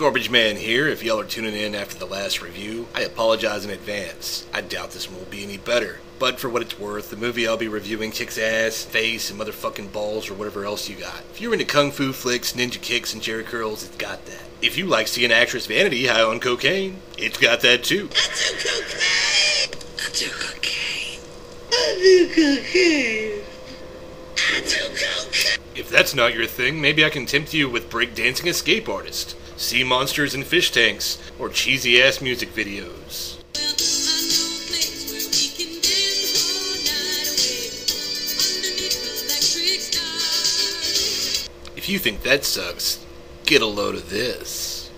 Garbage Man here. If y'all are tuning in after the last review, I apologize in advance. I doubt this one will be any better. But for what it's worth, the movie I'll be reviewing kicks ass, face, and motherfucking balls or whatever else you got. If you're into kung fu flicks, ninja kicks, and jerry curls, it's got that. If you like seeing actress Vanity high on cocaine, it's got that too. I do cocaine. I do cocaine. I do cocaine. I do cocaine. If that's not your thing, maybe I can tempt you with breakdancing escape artist, sea monsters and fish tanks, or cheesy ass music videos. If you think that sucks, get a load of this.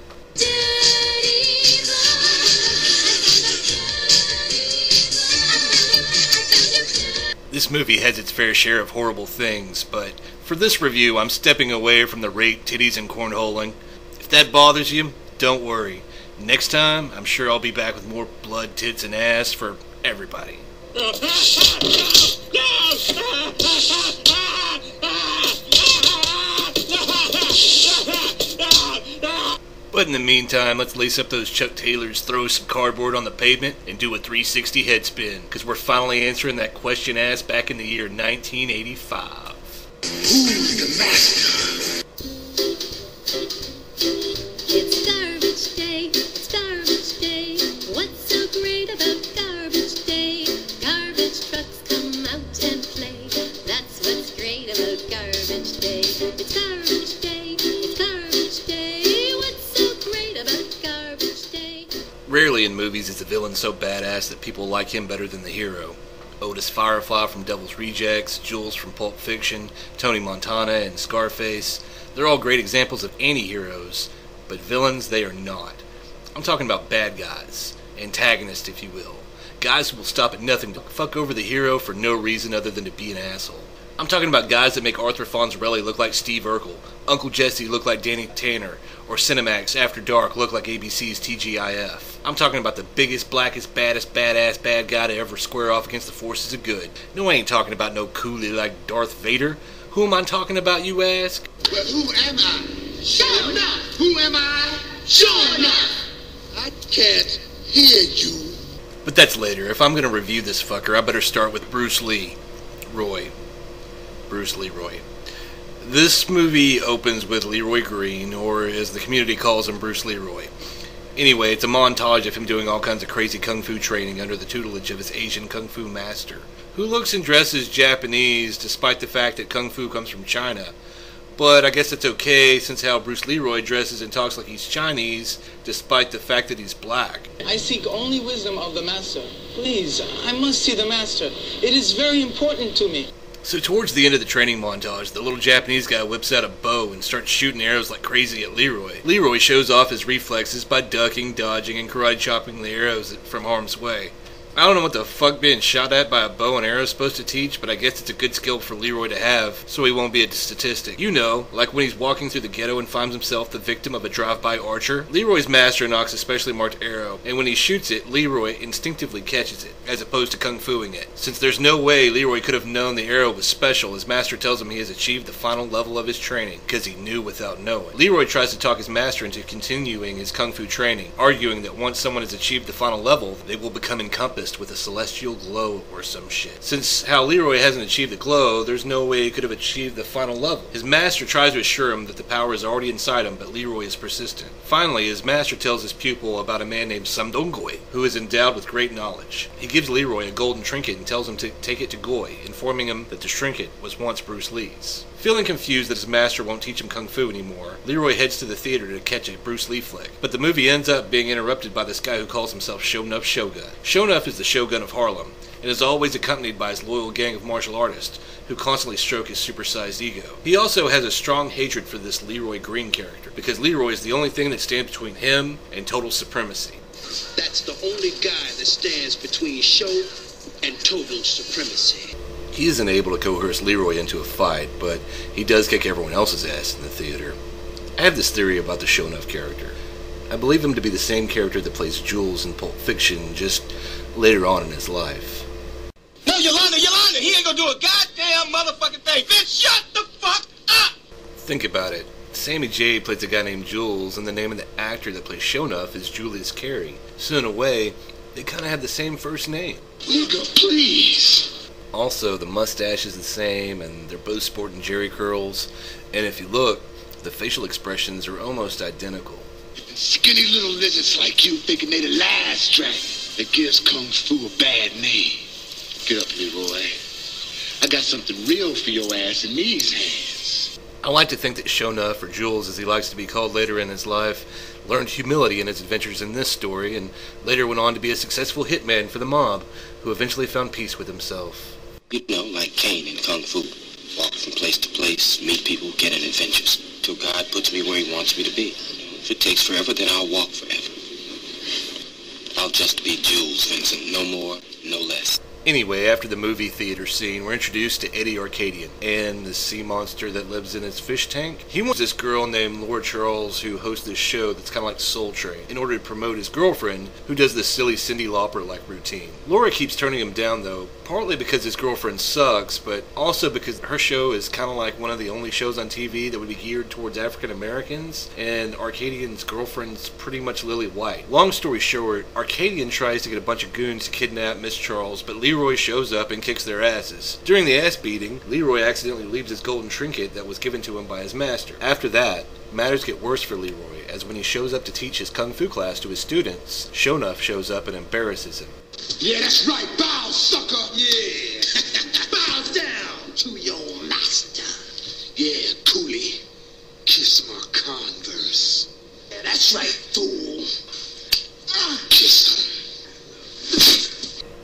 This movie has its fair share of horrible things, but for this review, I'm stepping away from the rape, titties, and cornholing. If that bothers you, don't worry. Next time, I'm sure I'll be back with more blood, tits, and ass for everybody. But in the meantime, let's lace up those Chuck Taylors, throw some cardboard on the pavement, and do a 360 head spin, because we're finally answering that question asked back in the year 1985. Who's the master? It's garbage day, it's garbage day. What's so great about garbage day? Garbage trucks come out and play. That's what's great about garbage day. It's garbage day, it's garbage day. What's so great about garbage day? Rarely in movies is the villain so badass that people like him better than the hero. Otis Firefly from Devil's Rejects, Jules from Pulp Fiction, Tony Montana, and Scarface. They're all great examples of anti-heroes, but villains they are not. I'm talking about bad guys, antagonists if you will. Guys who will stop at nothing to fuck over the hero for no reason other than to be an asshole. I'm talking about guys that make Arthur Fonzarelli look like Steve Urkel, Uncle Jesse look like Danny Tanner, or Cinemax After Dark look like ABC's TGIF. I'm talking about the biggest, blackest, baddest, badass bad guy to ever square off against the forces of good. No, I ain't talking about no coolie like Darth Vader. Who am I talking about, you ask? Well, who am I? Sure enough. Who am I? Sure enough. I can't hear you. But that's later. If I'm gonna review this fucker, I better start with Bruce Lee. Bruce Leroy. This movie opens with Leroy Green, or as the community calls him, Bruce Leroy. Anyway, it's a montage of him doing all kinds of crazy kung fu training under the tutelage of his Asian kung fu master, who looks and dresses Japanese despite the fact that kung fu comes from China. But I guess that's okay, since how Bruce Leroy dresses and talks like he's Chinese, despite the fact that he's black. I seek only wisdom of the master. Please, I must see the master. It is very important to me. So towards the end of the training montage, the little Japanese guy whips out a bow and starts shooting arrows like crazy at Leroy. Leroy shows off his reflexes by ducking, dodging, and karate chopping the arrows from harm's way. I don't know what the fuck being shot at by a bow and arrow is supposed to teach, but I guess it's a good skill for Leroy to have, so he won't be a statistic. You know, like when he's walking through the ghetto and finds himself the victim of a drive-by archer. Leroy's master knocks a specially marked arrow, and when he shoots it, Leroy instinctively catches it, as opposed to kung-fuing it. Since there's no way Leroy could have known the arrow was special, his master tells him he has achieved the final level of his training, because he knew without knowing. Leroy tries to talk his master into continuing his kung-fu training, arguing that once someone has achieved the final level, they will become encompassed with a celestial glow or some shit. Since how Leroy hasn't achieved the glow, there's no way he could have achieved the final level. His master tries to assure him that the power is already inside him, but Leroy is persistent. Finally, his master tells his pupil about a man named Samdong Goy, who is endowed with great knowledge. He gives Leroy a golden trinket and tells him to take it to Goy, informing him that the trinket was once Bruce Lee's. Feeling confused that his master won't teach him kung fu anymore, Leroy heads to the theater to catch a Bruce Lee flick. But the movie ends up being interrupted by this guy who calls himself Shonuff Shogun. Shonuff is the Shogun of Harlem, and is always accompanied by his loyal gang of martial artists, who constantly stroke his supersized ego. He also has a strong hatred for this Leroy Green character, because Leroy is the only thing that stands between him and total supremacy. That's the only guy that stands between show and total supremacy. He isn't able to coerce Leroy into a fight, but he does kick everyone else's ass in the theater. I have this theory about the Shonuff character. I believe him to be the same character that plays Jules in Pulp Fiction, just later on in his life. No, Yolanda, he ain't gonna do a goddamn motherfucking thing. Bitch, shut the fuck up! Think about it. Sammy J plays a guy named Jules, and the name of the actor that plays Shonuff is Julius Carey. So in a way, they kind of have the same first name. Nigga, please. Also, the mustache is the same, and they're both sporting jerry curls. And if you look, the facial expressions are almost identical. Skinny little lizards like you thinking they the last track that gives Kung Fu a bad name. Get up, Leroy. I got something real for your ass in these hands. I like to think that Shonuff, or Jules as he likes to be called later in his life, learned humility in his adventures in this story, and later went on to be a successful hitman for the mob, who eventually found peace with himself. You know, like Kane in Kung Fu. Walk from place to place, meet people, get in adventures, till God puts me where he wants me to be. If it takes forever, then I'll walk forever. I'll just be Jules, Vincent, no more, no less. Anyway, after the movie theater scene, we're introduced to Eddie Arkadian and the sea monster that lives in his fish tank. He wants this girl named Laura Charles who hosts this show that's kind of like Soul Train in order to promote his girlfriend who does this silly Cyndi Lauper-like routine. Laura keeps turning him down though, partly because his girlfriend sucks, but also because her show is kind of like one of the only shows on TV that would be geared towards African Americans, and Arkadian's girlfriend's pretty much Lily White. Long story short, Arkadian tries to get a bunch of goons to kidnap Miss Charles, but Leroy shows up and kicks their asses. During the ass beating, Leroy accidentally leaves his golden trinket that was given to him by his master. After that, matters get worse for Leroy, as when he shows up to teach his kung fu class to his students, Shonuff shows up and embarrasses him. Yeah, that's right. Bow, sucker. Yeah. Bow down to your master. Yeah, coolie. Kiss my Converse. Yeah, that's right, fool. Kiss him.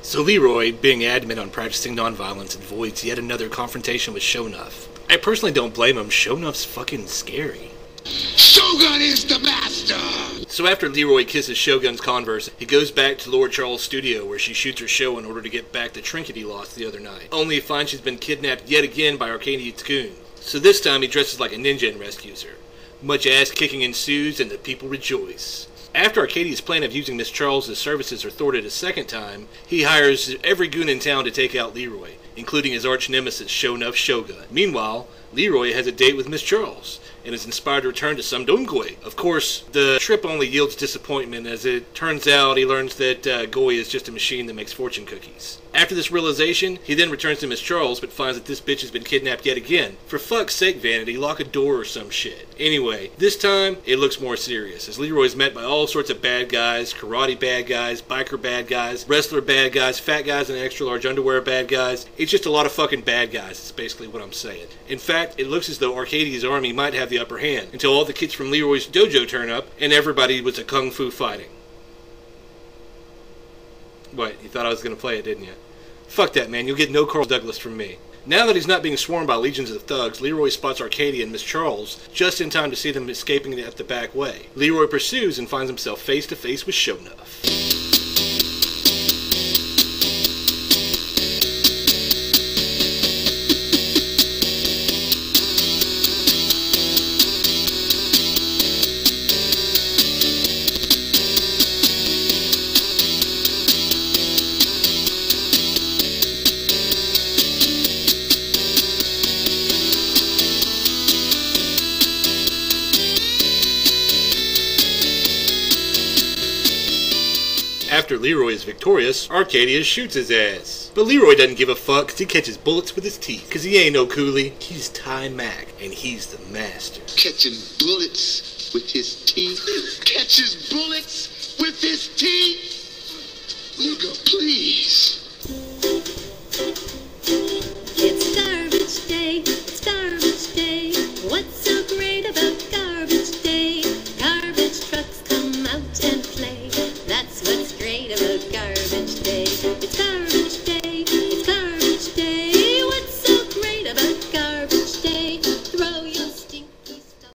So Leroy, being adamant on practicing nonviolence, avoids yet another confrontation with Shonuff. I personally don't blame him. Shonuff's fucking scary. Shogun is the master. So after Leroy kisses Shogun's Converse, he goes back to Laura Charles' studio where she shoots her show in order to get back the trinket he lost the other night. Only to find she's been kidnapped yet again by Arkadian's goons. So this time he dresses like a ninja and rescues her. Much ass kicking ensues and the people rejoice. After Arkadian's plan of using Miss Charles' services are thwarted a second time, he hires every goon in town to take out Leroy, including his arch nemesis Shonuff Shogun. Meanwhile, Leroy has a date with Miss Charles, and is inspired to return to Samdongui. Of course, the trip only yields disappointment, as it turns out he learns that Goi is just a machine that makes fortune cookies. After this realization, he then returns to Miss Charles, but finds that this bitch has been kidnapped yet again. For fuck's sake, Vanity, lock a door or some shit. Anyway, this time, it looks more serious, as Leroy's met by all sorts of bad guys, karate bad guys, biker bad guys, wrestler bad guys, fat guys in extra large underwear bad guys. It's just a lot of fucking bad guys, is basically what I'm saying. In fact, it looks as though Arkadian's army might have the upper hand, until all the kids from Leroy's dojo turn up, and everybody was a kung fu fighting. What, you thought I was going to play it, didn't you? Fuck that, man, you'll get no Carl Douglas from me. Now that he's not being swarmed by legions of thugs, Leroy spots Arkadian and Miss Charles just in time to see them escaping at the back way. Leroy pursues and finds himself face to face with Shonuff. After Leroy is victorious, Arkadian shoots his ass. But Leroy doesn't give a fuck because he catches bullets with his teeth. Because he ain't no coolie, he's Ty Mac, and he's the master. Catching bullets with his teeth. Catches bullets with his teeth. Nigga, please.